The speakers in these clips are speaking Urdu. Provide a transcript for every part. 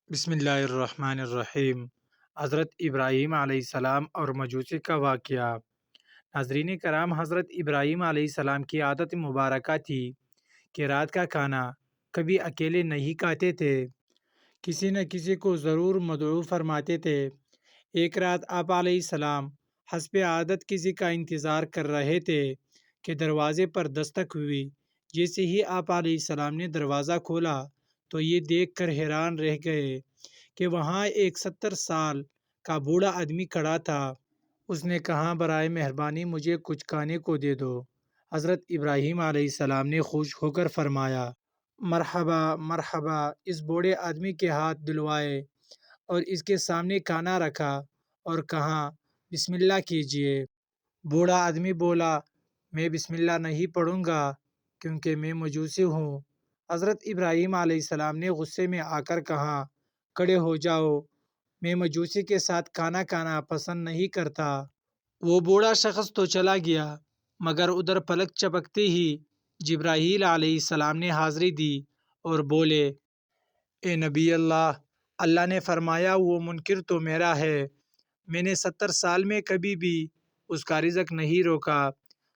بسم اللہ الرحمن الرحیم۔ حضرت ابراہیم علیہ السلام اور مجوسی کا واقعہ۔ ناظرین کرام، حضرت ابراہیم علیہ السلام کی عادت مبارکہ تھی کہ رات کا کھانا کبھی اکیلے نہیں کھاتے تھے، کسی نہ کسی کو ضرور مدعو فرماتے تھے۔ ایک رات آپ علیہ السلام حسب عادت کسی کا انتظار کر رہے تھے کہ دروازے پر دستک ہوئی۔ جیسے ہی آپ علیہ السلام نے دروازہ کھولا تو یہ دیکھ کر حیران رہ گئے کہ وہاں ایک 70 سال کا بوڑھا آدمی کھڑا تھا۔ اس نے کہا، برائے مہربانی مجھے کچھ کھانے کو دے دو۔ حضرت ابراہیم علیہ السلام نے خوش ہو کر فرمایا، مرحبا مرحبا۔ اس بوڑھے آدمی کے ہاتھ دلوائے اور اس کے سامنے کھانا رکھا اور کہا، بسم اللہ کیجئے۔ بوڑھا آدمی بولا، میں بسم اللہ نہیں پڑھوں گا کیونکہ میں مجوسی ہوں۔ حضرت ابراہیم علیہ السلام نے غصے میں آ کر کہا، کھڑے ہو جاؤ، میں مجوسی کے ساتھ کھانا کھانا پسند نہیں کرتا۔ وہ بوڑھا شخص تو چلا گیا، مگر ادھر پلک چپکتے ہی جبرائیل علیہ السلام نے حاضری دی اور بولے، اے نبی اللہ، اللہ نے فرمایا وہ منکر تو میرا ہے۔ میں نے 70 سال میں کبھی بھی اس کا رزق نہیں روکا۔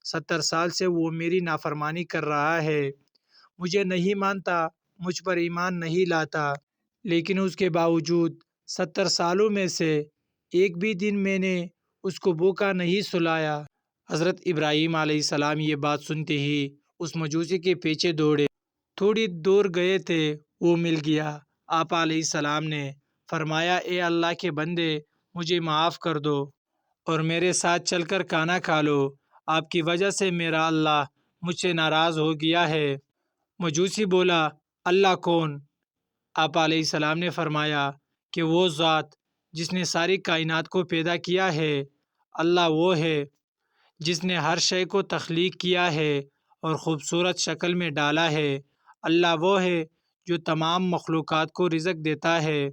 70 سال سے وہ میری نافرمانی کر رہا ہے، مجھے نہیں مانتا، مجھ پر ایمان نہیں لاتا، لیکن اس کے باوجود 70 سالوں میں سے ایک بھی دن میں نے اس کو بھوکا نہیں سلایا۔ حضرت ابراہیم علیہ السلام یہ بات سنتے ہی اس مجوسی کے پیچھے دوڑے۔ تھوڑی دور گئے تھے، وہ مل گیا۔ آپ علیہ السلام نے فرمایا، اے اللہ کے بندے، مجھے معاف کر دو اور میرے ساتھ چل کر کھانا کھا لو۔ آپ کی وجہ سے میرا اللہ مجھ سے ناراض ہو گیا ہے۔ مجوسی بولا، اللہ کون؟ آپ علیہ السلام نے فرمایا کہ وہ ذات جس نے ساری کائنات کو پیدا کیا ہے، اللہ وہ ہے جس نے ہر شے کو تخلیق کیا ہے اور خوبصورت شکل میں ڈالا ہے۔ اللہ وہ ہے جو تمام مخلوقات کو رزق دیتا ہے،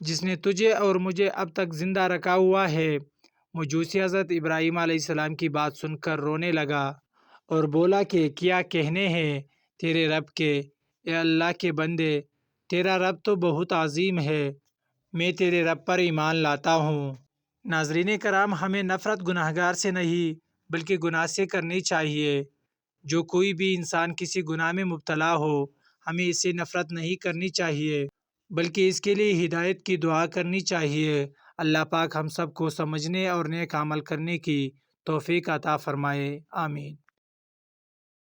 جس نے تجھے اور مجھے اب تک زندہ رکھا ہوا ہے۔ مجوسی حضرت ابراہیم علیہ السلام کی بات سن کر رونے لگا اور بولا کہ کیا کہنے ہیں تیرے رب کے، اے اللہ کے بندے، تیرا رب تو بہت عظیم ہے، میں تیرے رب پر ایمان لاتا ہوں۔ ناظرین کرام، ہمیں نفرت گناہگار سے نہیں بلکہ گناہ سے کرنی چاہیے۔ جو کوئی بھی انسان کسی گناہ میں مبتلا ہو، ہمیں اس سے نفرت نہیں کرنی چاہیے بلکہ اس کے لیے ہدایت کی دعا کرنی چاہیے۔ اللہ پاک ہم سب کو سمجھنے اور نیک عمل کرنے کی توفیق عطا فرمائے، آمین۔